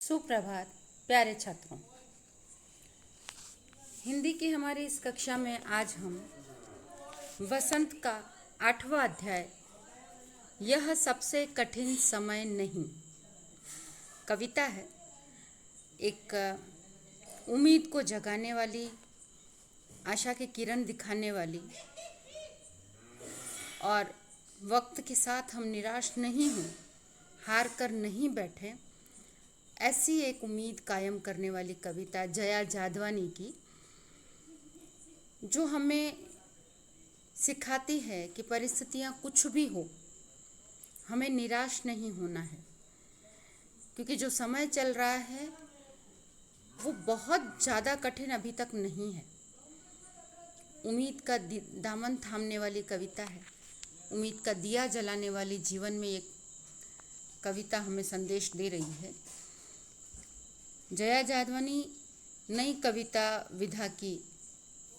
सुप्रभात प्यारे छात्रों। हिंदी की हमारी इस कक्षा में आज हम वसंत का 8वां अध्याय यह सबसे कठिन समय नहीं कविता है। एक उम्मीद को जगाने वाली, आशा की किरण दिखाने वाली और वक्त के साथ हम निराश नहीं हों, हार कर नहीं बैठे, ऐसी एक उम्मीद कायम करने वाली कविता जया जादवानी की, जो हमें सिखाती है कि परिस्थितियां कुछ भी हो, हमें निराश नहीं होना है, क्योंकि जो समय चल रहा है वो बहुत ज़्यादा कठिन अभी तक नहीं है। उम्मीद का दामन थामने वाली कविता है, उम्मीद का दिया जलाने वाली जीवन में एक कविता हमें संदेश दे रही है। जया जादवानी नई कविता विधा की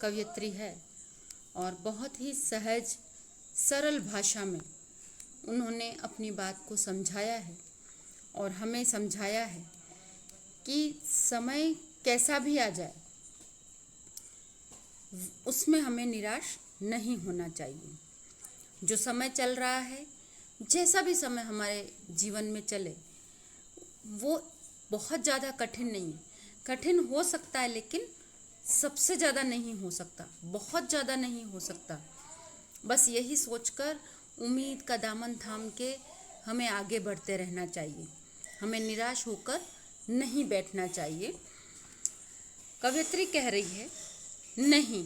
कवयित्री है और बहुत ही सहज सरल भाषा में उन्होंने अपनी बात को समझाया है और हमें समझाया है कि समय कैसा भी आ जाए उसमें हमें निराश नहीं होना चाहिए। जो समय चल रहा है, जैसा भी समय हमारे जीवन में चले, वो बहुत ज़्यादा कठिन नहीं है। कठिन हो सकता है लेकिन सबसे ज़्यादा नहीं हो सकता, बहुत ज़्यादा नहीं हो सकता। बस यही सोचकर उम्मीद का दामन थाम के हमें आगे बढ़ते रहना चाहिए, हमें निराश होकर नहीं बैठना चाहिए। कवयित्री कह रही है, नहीं,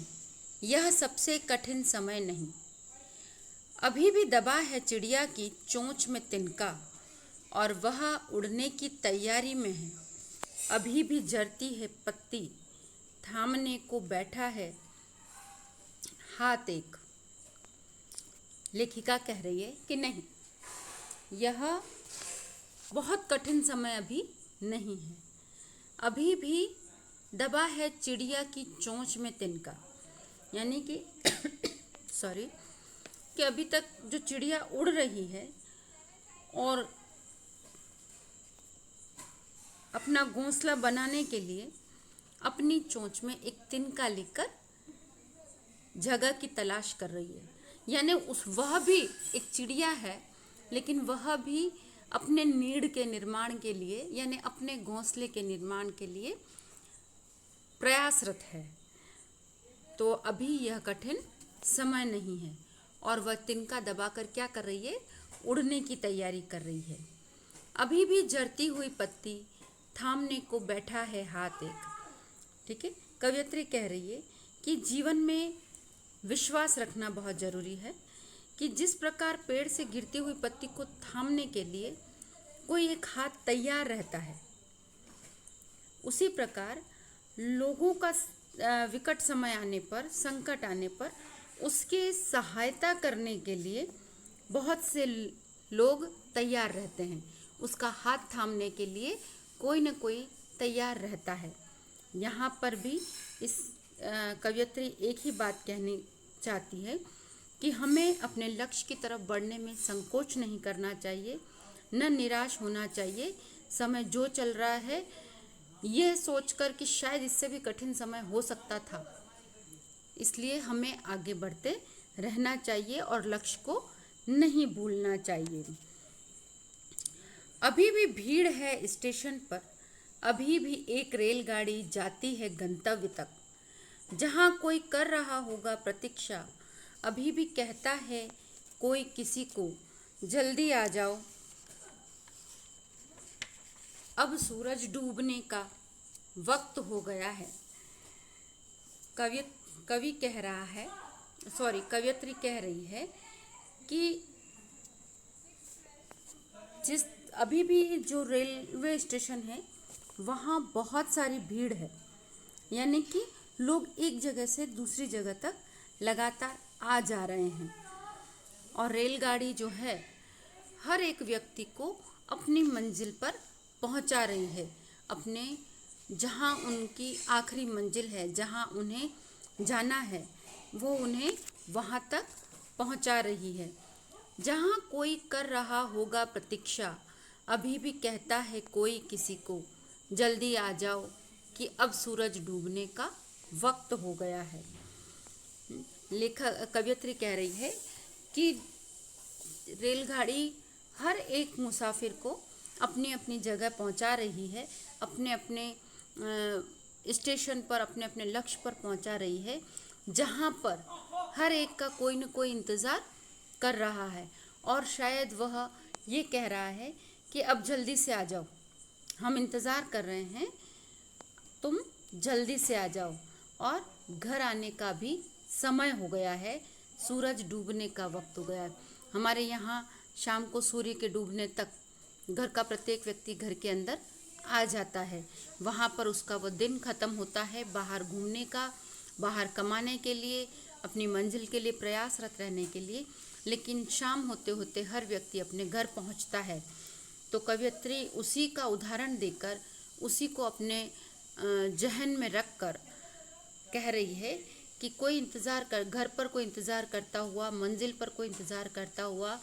यह सबसे कठिन समय नहीं। अभी भी दबा है चिड़िया की चोंच में तिनका और वह उड़ने की तैयारी में है। अभी भी जरती है पत्ती, थामने को बैठा है हाथ एक। लेखिका कह रही है कि नहीं, यह बहुत कठिन समय अभी नहीं है। अभी भी दबा है चिड़िया की चोंच में तिनका, यानी कि कि अभी तक जो चिड़िया उड़ रही है और अपना घोंसला बनाने के लिए अपनी चोंच में एक तिनका लेकर जगह की तलाश कर रही है। यानी वह भी एक चिड़िया है, लेकिन वह भी अपने नीड़ के निर्माण के लिए, यानी अपने घोंसले के निर्माण के लिए प्रयासरत है। तो अभी यह कठिन समय नहीं है और वह तिनका दबाकर क्या कर रही है, उड़ने की तैयारी कर रही है। अभी भी जरती हुई पत्ती, थामने को बैठा है हाथ एक। ठीक है, कवयित्री कह रही है कि जीवन में विश्वास रखना बहुत ज़रूरी है, कि जिस प्रकार पेड़ से गिरती हुई पत्ती को थामने के लिए कोई एक हाथ तैयार रहता है, उसी प्रकार लोगों का विकट समय आने पर, संकट आने पर उसके सहायता करने के लिए बहुत से लोग तैयार रहते हैं। उसका हाथ थामने के लिए कोई न कोई तैयार रहता है। यहाँ पर भी इस कवयित्री एक ही बात कहनी चाहती है कि हमें अपने लक्ष्य की तरफ बढ़ने में संकोच नहीं करना चाहिए, न निराश होना चाहिए। समय जो चल रहा है, ये सोचकर कि शायद इससे भी कठिन समय हो सकता था, इसलिए हमें आगे बढ़ते रहना चाहिए और लक्ष्य को नहीं भूलना चाहिए। अभी भी भीड़ है स्टेशन पर, अभी भी एक रेलगाड़ी जाती है गंतव्य तक, जहाँ कोई कर रहा होगा प्रतीक्षा। अभी भी कहता है कोई किसी को, जल्दी आ जाओ, अब सूरज डूबने का वक्त हो गया है। कवि कह रहा है, कवयित्री कह रही है कि अभी भी जो रेलवे स्टेशन है वहाँ बहुत सारी भीड़ है, यानी कि लोग एक जगह से दूसरी जगह तक लगातार आ जा रहे हैं और रेलगाड़ी जो है हर एक व्यक्ति को अपनी मंजिल पर पहुंचा रही है, अपने जहां उनकी आखिरी मंजिल है, जहां उन्हें जाना है, वो उन्हें वहां तक पहुंचा रही है। जहां कोई कर रहा होगा प्रतीक्षा, अभी भी कहता है कोई किसी को, जल्दी आ जाओ कि अब सूरज डूबने का वक्त हो गया है। लेखक कवियत्री कह रही है कि रेलगाड़ी हर एक मुसाफिर को अपनी अपनी जगह पहुंचा रही है, अपने अपने स्टेशन पर, अपने अपने लक्ष्य पर पहुंचा रही है, जहां पर हर एक का कोई न कोई इंतज़ार कर रहा है। और शायद वह ये कह रहा है कि अब जल्दी से आ जाओ, हम इंतज़ार कर रहे हैं, तुम जल्दी से आ जाओ। और घर आने का भी समय हो गया है, सूरज डूबने का वक्त हो गया है। हमारे यहाँ शाम को सूर्य के डूबने तक घर का प्रत्येक व्यक्ति घर के अंदर आ जाता है। वहाँ पर उसका वो दिन ख़त्म होता है बाहर घूमने का, बाहर कमाने के लिए, अपनी मंजिल के लिए प्रयासरत रहने के लिए। लेकिन शाम होते होते हर व्यक्ति अपने घर पहुँचता है। तो कवियत्री उसी का उदाहरण देकर, उसी को अपने जहन में रख कर कह रही है कि कोई इंतज़ार कर, घर पर कोई इंतज़ार करता हुआ, मंजिल पर कोई इंतज़ार करता हुआ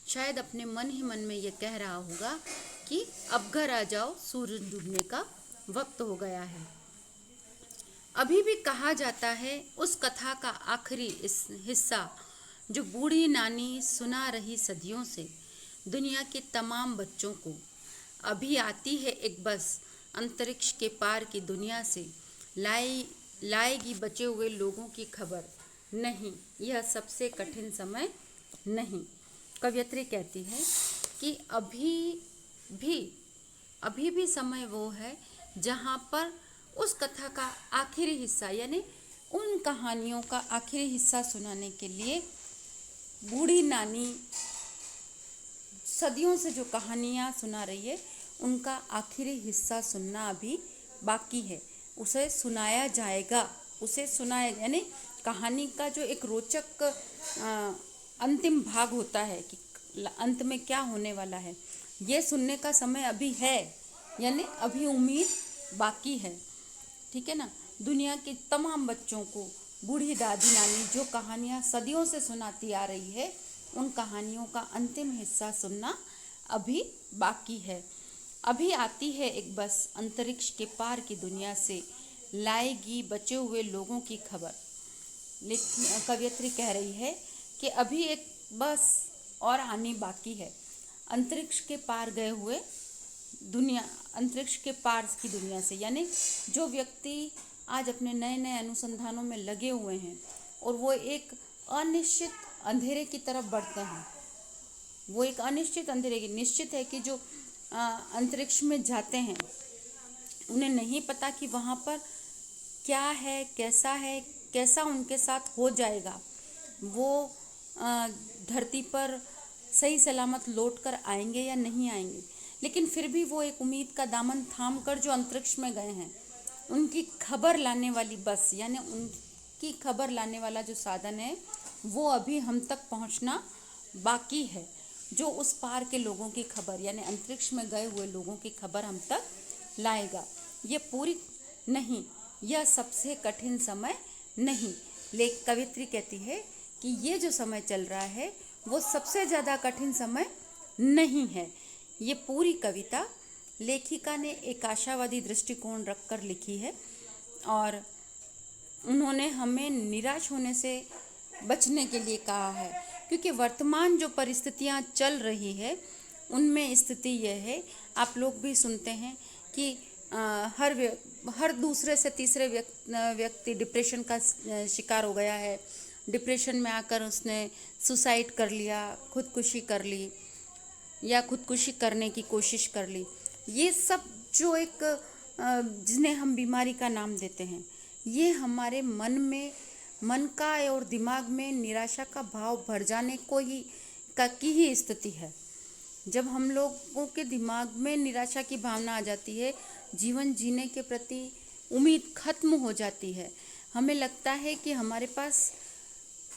शायद अपने मन ही मन में ये कह रहा होगा कि अब घर आ जाओ, सूरज डूबने का वक्त हो गया है। अभी भी कहा जाता है उस कथा का आखिरी हिस्सा जो बूढ़ी नानी सुना रही सदियों से दुनिया के तमाम बच्चों को। अभी आती है एक बस अंतरिक्ष के पार की दुनिया से, लाएगी बचे हुए लोगों की खबर। नहीं, यह सबसे कठिन समय नहीं। कवियत्री कहती है कि अभी भी समय वो है जहाँ पर उस कथा का आखिरी हिस्सा, यानी उन कहानियों का आखिरी हिस्सा सुनाने के लिए बूढ़ी नानी सदियों से जो कहानियाँ सुना रही है, उनका आखिरी हिस्सा सुनना अभी बाकी है। उसे सुनाया जाएगा, उसे सुनाया, यानी कहानी का जो एक रोचक अंतिम भाग होता है कि अंत में क्या होने वाला है, ये सुनने का समय अभी है, यानी अभी उम्मीद बाकी है। ठीक है ना। दुनिया के तमाम बच्चों को बूढ़ी दादी नानी जो कहानियाँ सदियों से सुनाती आ रही है, उन कहानियों का अंतिम हिस्सा सुनना अभी बाकी है। अभी आती है एक बस अंतरिक्ष के पार की दुनिया से, लाएगी बचे हुए लोगों की खबर। लेकिन कवियत्री कह रही है कि अभी एक बस और आनी बाकी है, अंतरिक्ष के पार गए हुए दुनिया, अंतरिक्ष के पार की दुनिया से, यानी जो व्यक्ति आज अपने नए नए अनुसंधानों में लगे हुए हैं और वो एक अनिश्चित अंधेरे की तरफ बढ़ते हैं, वो एक अनिश्चित अंधेरे की, निश्चित है कि जो अंतरिक्ष में जाते हैं उन्हें नहीं पता कि वहाँ पर क्या है, कैसा उनके साथ हो जाएगा, वो धरती पर सही सलामत लौट कर आएंगे या नहीं आएंगे। लेकिन फिर भी वो एक उम्मीद का दामन थाम कर जो अंतरिक्ष में गए हैं, उनकी खबर लाने वाली बस, यानी उनकी खबर लाने वाला जो साधन है, वो अभी हम तक पहुंचना बाकी है। जो उस पार के लोगों की खबर, यानी अंतरिक्ष में गए हुए लोगों की खबर हम तक लाएगा। ये पूरी नहीं, यह सबसे कठिन समय नहीं। लेकिन कवित्री कहती है कि ये जो समय चल रहा है वो सबसे ज़्यादा कठिन समय नहीं है। ये पूरी कविता लेखिका ने एक आशावादी दृष्टिकोण रखकर लिखी है और उन्होंने हमें निराश होने से बचने के लिए कहा है, क्योंकि वर्तमान जो परिस्थितियां चल रही है उनमें स्थिति यह है, आप लोग भी सुनते हैं कि हर दूसरे से तीसरे व्यक्ति डिप्रेशन का शिकार हो गया है। डिप्रेशन में आकर उसने सुसाइड कर लिया, खुदकुशी कर ली या खुदकुशी करने की कोशिश कर ली। ये सब जो एक जिन्हें हम बीमारी का नाम देते हैं, ये हमारे मन का और दिमाग में निराशा का भाव भर जाने को की ही स्थिति है। जब हम लोगों के दिमाग में निराशा की भावना आ जाती है, जीवन जीने के प्रति उम्मीद खत्म हो जाती है, हमें लगता है कि हमारे पास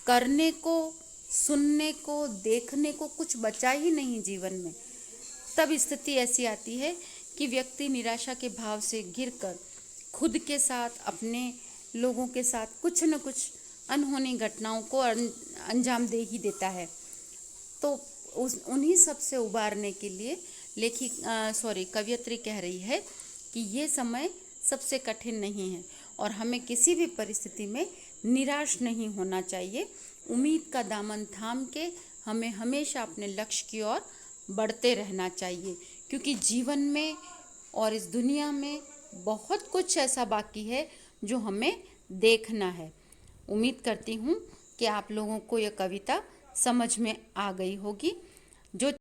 करने को, सुनने को, देखने को कुछ बचा ही नहीं जीवन में, तब स्थिति ऐसी आती है कि व्यक्ति निराशा के भाव से घिरकर खुद के साथ, अपने लोगों के साथ कुछ न कुछ अनहोनी घटनाओं को अंजाम दे ही देता है। तो उन्हीं सब से उबारने के लिए कवियत्री कह रही है कि ये समय सबसे कठिन नहीं है और हमें किसी भी परिस्थिति में निराश नहीं होना चाहिए। उम्मीद का दामन थाम के हमें हमेशा अपने लक्ष्य की ओर बढ़ते रहना चाहिए, क्योंकि जीवन में और इस दुनिया में बहुत कुछ ऐसा बाकी है जो हमें देखना है। उम्मीद करती हूँ कि आप लोगों को यह कविता समझ में आ गई होगी। जो